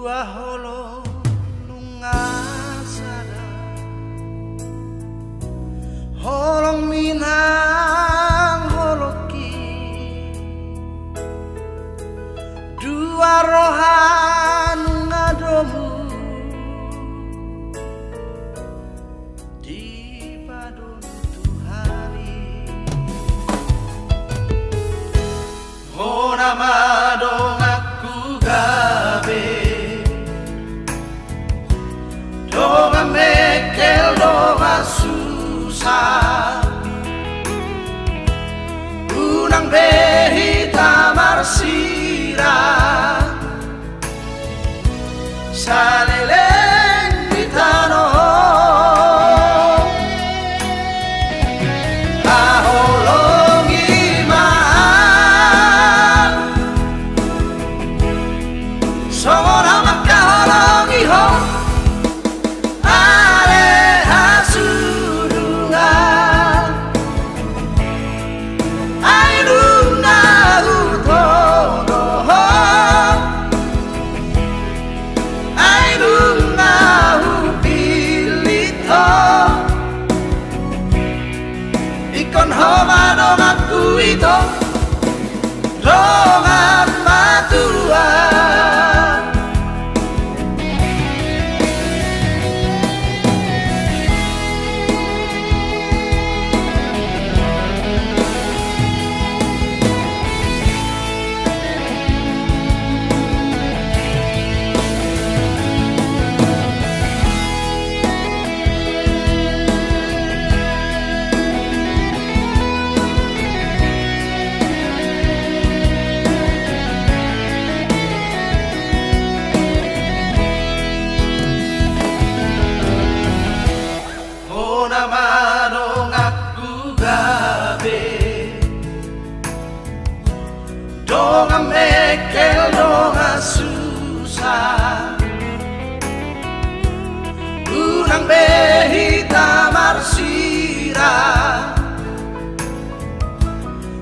Dua holo nungasada holong minang holoki dua rohan ngadomu di padon Tuhari hona madong aku gabe donga mekel donga susah unang behi tamar sirah saleleng ditano aholongi maan songora makaholongi ho ikon homadong aku itu dongan matua namadong aku gabe donga mekel donga susah unang behi tamar sirah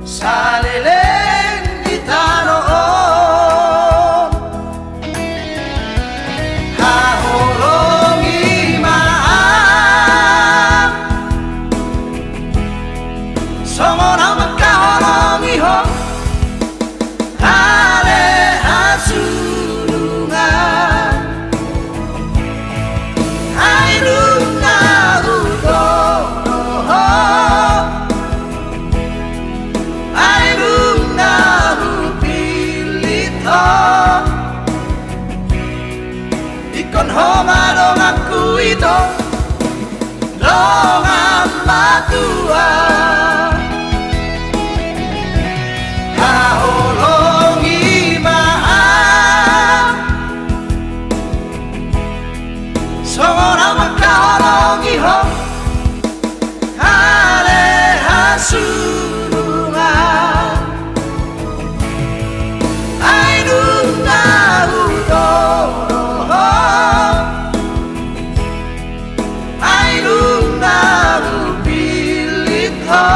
saleleng ditano songona makaholongi ho ale hasurungan airunga udono ho airunga upilit ho ikon ho madong aku itu dongan matua aholongi maan songora makaholongi ho ale hasurungan airunga udono ho airunga upilit ho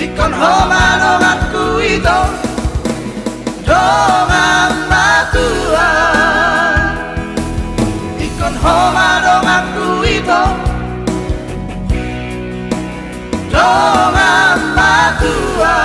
ikon homadong aku itu dongan matua ikon homadong aku itu dongan matua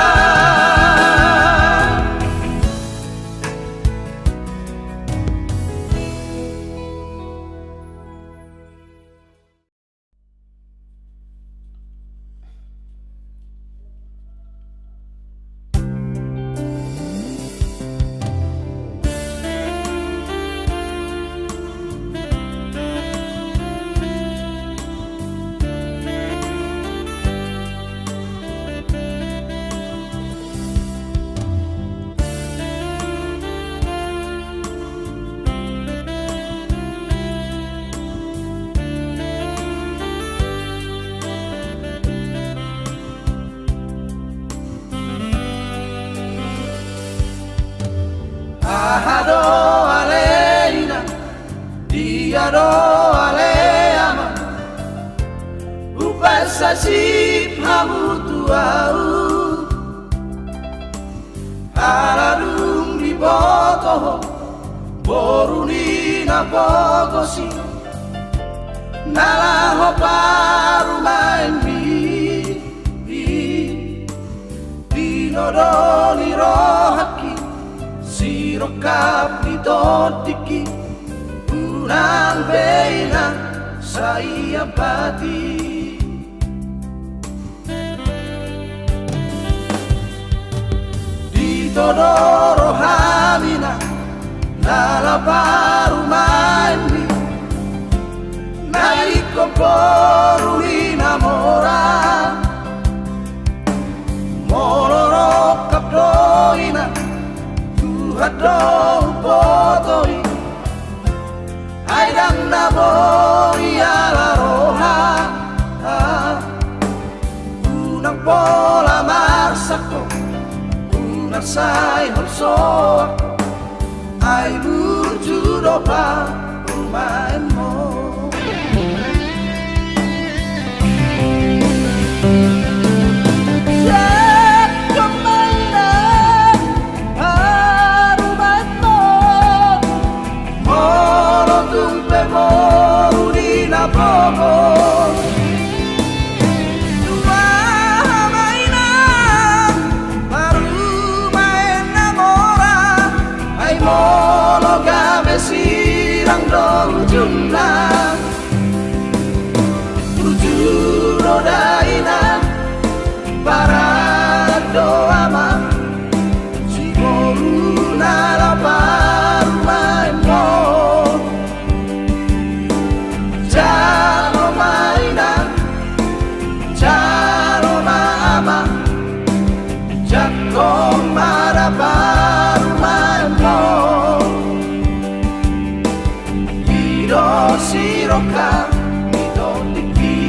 ahado aleina diado aleama upasa sip hamutuau aladung di boto Boruni na bogosi Nalaho paru main Dinodoni rohaki Sirokap ditodiki Unang beina saya pati Ditodoro hamina Nala paru main Naiko poru inamora Moloro kapdoina Tuhado potoi Aidang naboi ala roha Unang pola marsako Unang say holso Ay burjudo pa umain mo Jumlah Bujuro daina Para doama Simoru nalapar maimo Jalo mainan Jalo mama Jakong marapar maimo Siroka mitoliki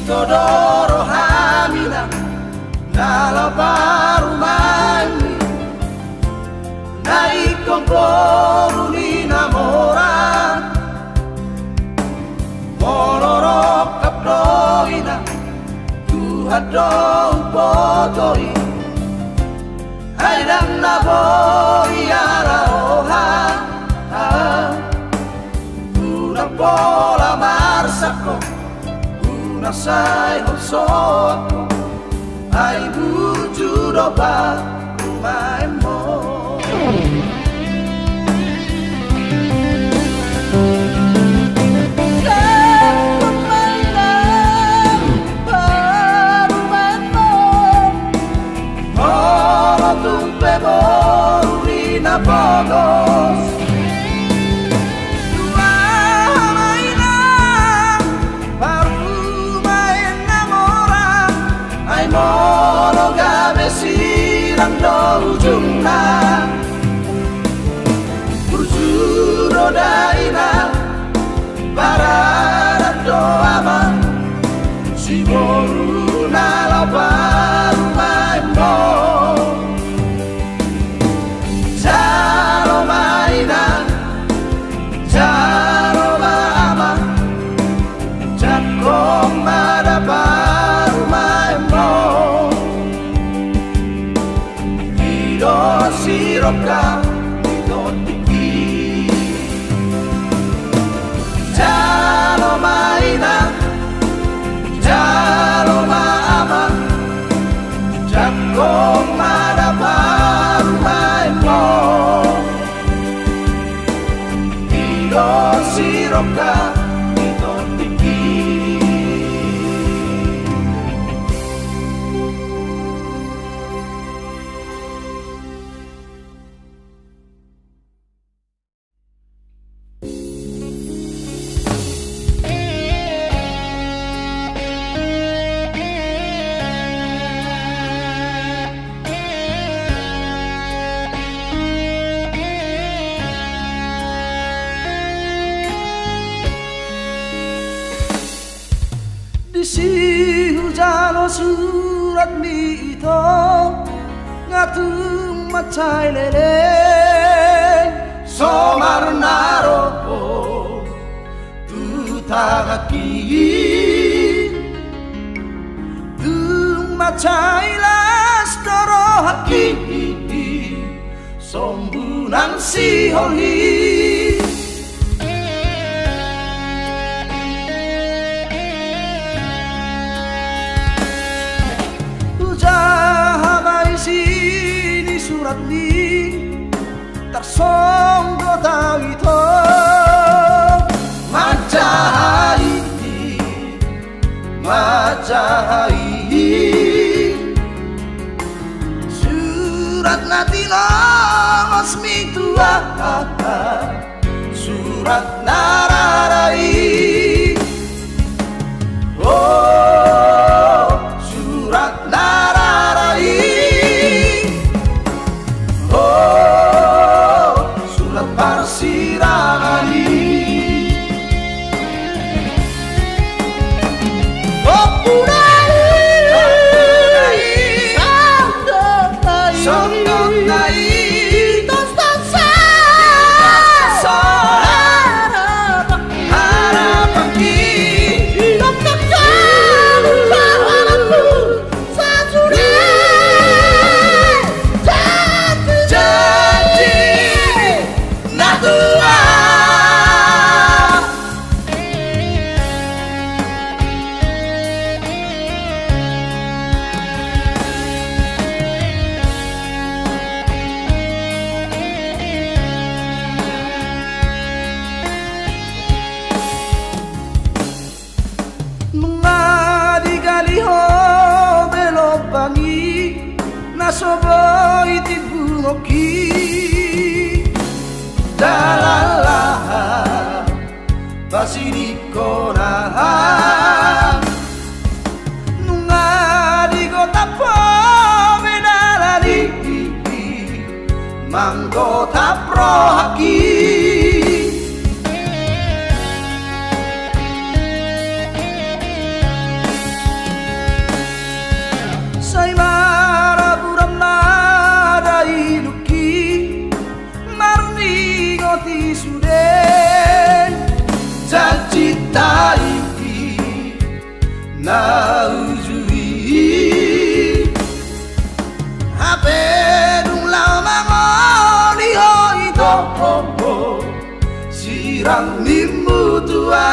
Todoro hamina Nala paru maimi Naikong poru ni namora Molorok kapdoina Tuhadong potoi Aidang naboi ala oha Unang pola marsako Nasay holso ako ay burjudo pa umain mo Molo tumpe borurina pogos Molo gabe sirang do ujungna Burjuro daina Para doama Simoru nalapar maimo Jalo mainan Jalo mama Jakong madapar maimo Siroka mitoliki Jalo mainan Jalo mama Jakong madapar maimo Siroka mitoliki isi hujan surat mito ngatung macai lele somar naro tu tagaki tu macai las doro haki sombunan si holi sini surat ni tersonggo tawito macai surat natino ngosmi tua surat nararai oh surat nararai Parsirani oh purai sanggot nai tos harapan ki tok tok harapanku sajure janji natua nasobo itibunoki dalala basirikona nunga digo tapo menalali manggo tapro haki na ujui hape dung lao mangoni hoi to sirang nimu tua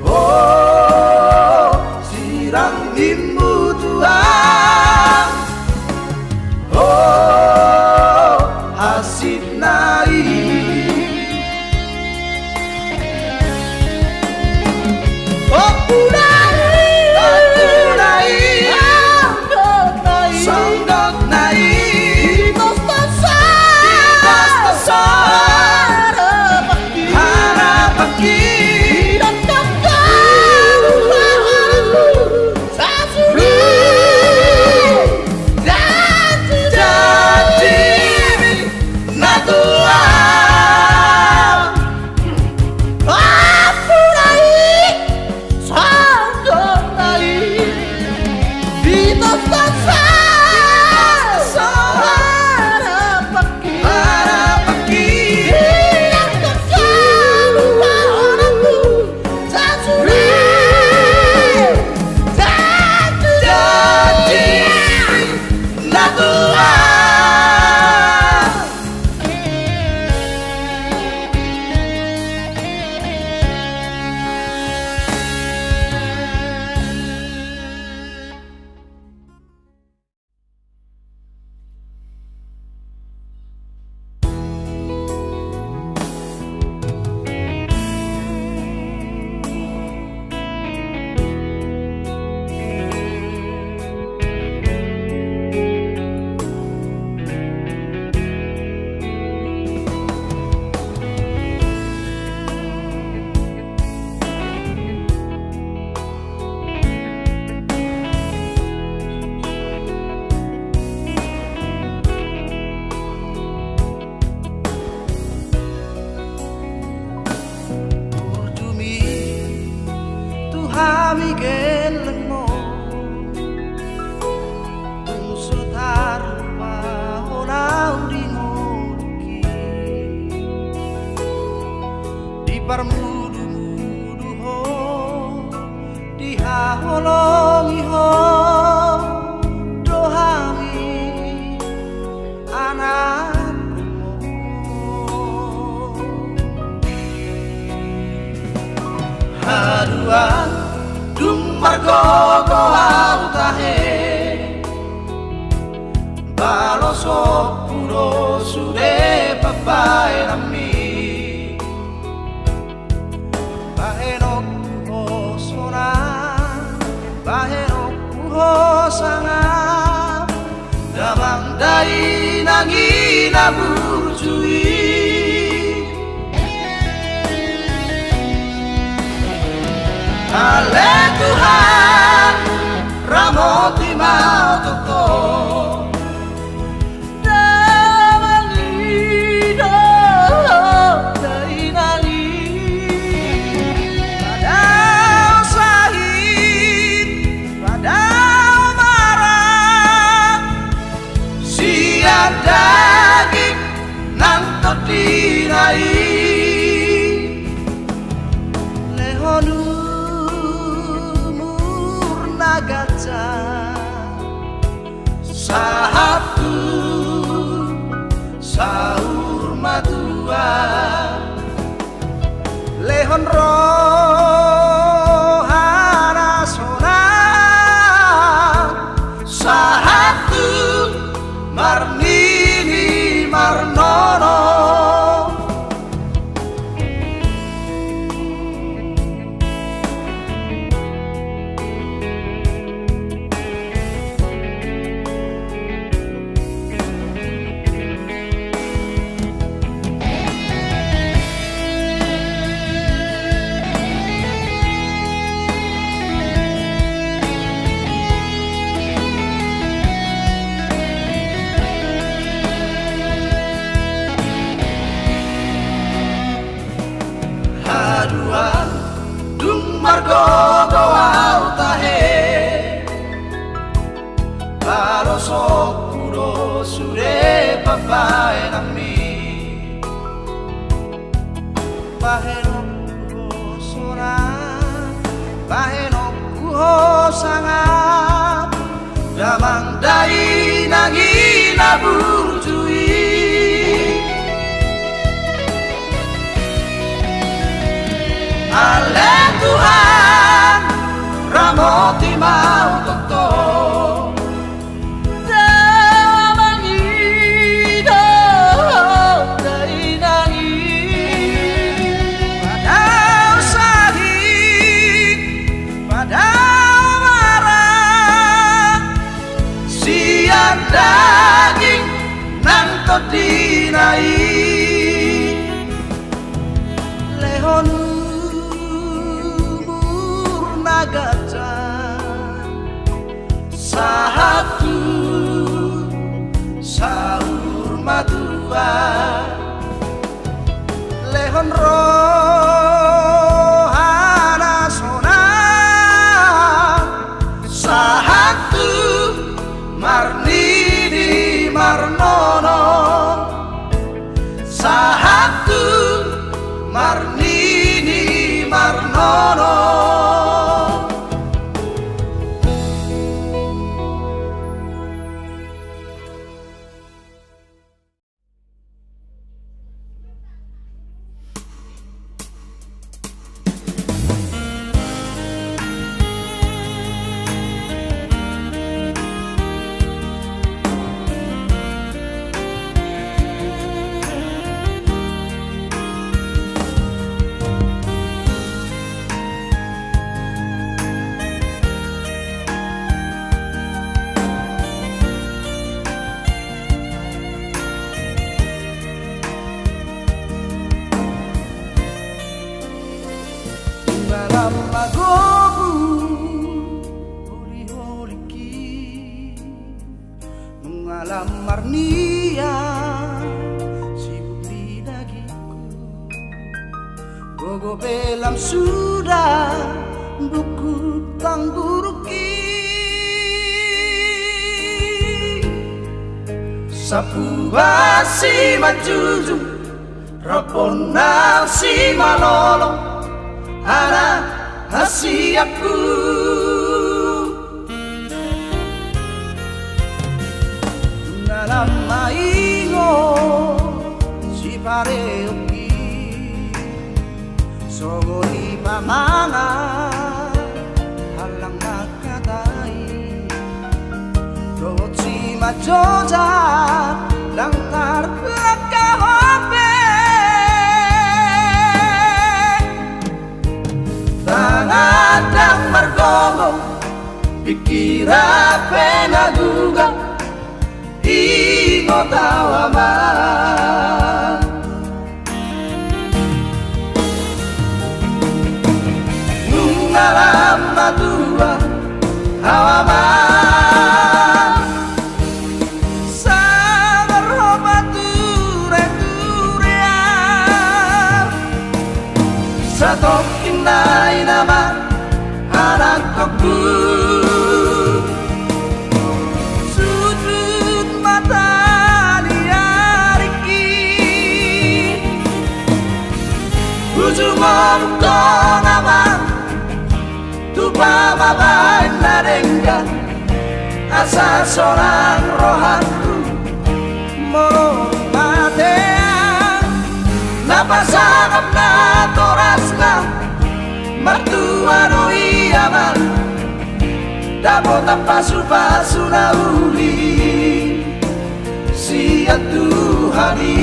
oh sirang nimu tua oh hasid nai tolongi ho dohami anakku haruan dumargo goau tahe baloso puro sude papai nami bahenok ho sona bahenok ho sanga damang dai nangi naburjui Ale Tuhan ramoti mau toko daging nanto dinai lehonu murna gaca sahabku sahur madua lehon rohana sona sahabku Marnini Marnono haruan dumargo goau tahe baloso puro sure papai nami bahenok ho sora bahenok ho sanga damang dai nangi naburjui Ale Tuhan ramoti mau toko damangido dari nangi padau sahih padau marah siang daging nanto dinai lehonu gaca sahabku sahur madua lehon rohana sona sahabku Marnini Marnono sahabku Marnini Marnono Magobu hori-horiki mengalam marnia sibuk di dagiku gogo belam sudah buku tangguruki sapu basi majujung rapona si malolong Ana hasiaku maingo si pareoki sogoni pamanga halang nakadai roci majoja lang tarlakahope tangadang margogo pikira penaguga ingo tawama nungalam madua hawama sabar hobature turea satokin nai nama anak koku sudut mata diariki ujung orang nama tupa mabain narengga asa seorang rohanku moro matea napasakap na toras na mertua no iyaman dapat pasu-pasu na uli siya Tuhani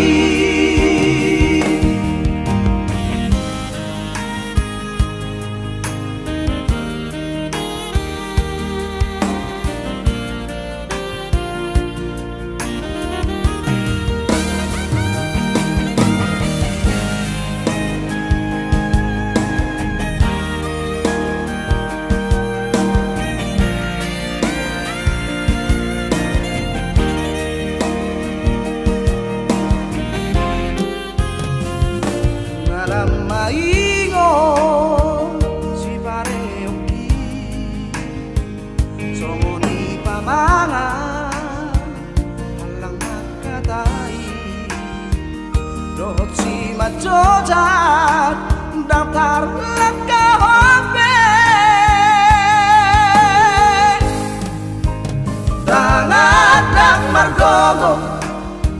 maingo si pareoki songoni pamanga halang nakadai dohot si majojat daftar lakahope tangadang margogo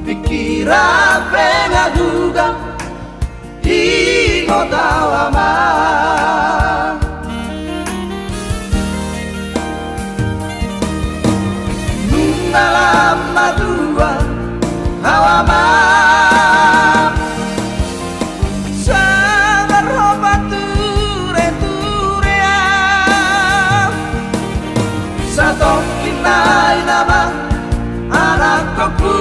pikira penaguga ingo tawama nungalam madua hawama sabar hobature turea satokin nai nama anak koku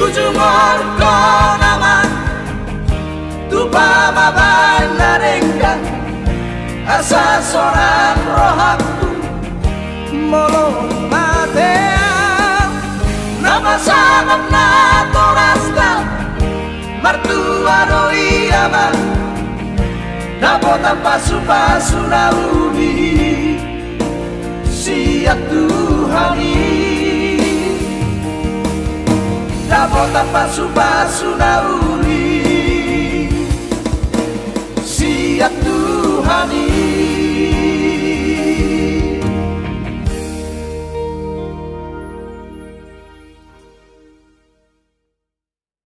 ujung orang naman tupa mabain narengga asa seorang rohaku molo matea napasakap na toras na mertua no iyaman dapat pasu-pasu na uli siya Tuhani dapat pasu-pasu na uli siya Tuhani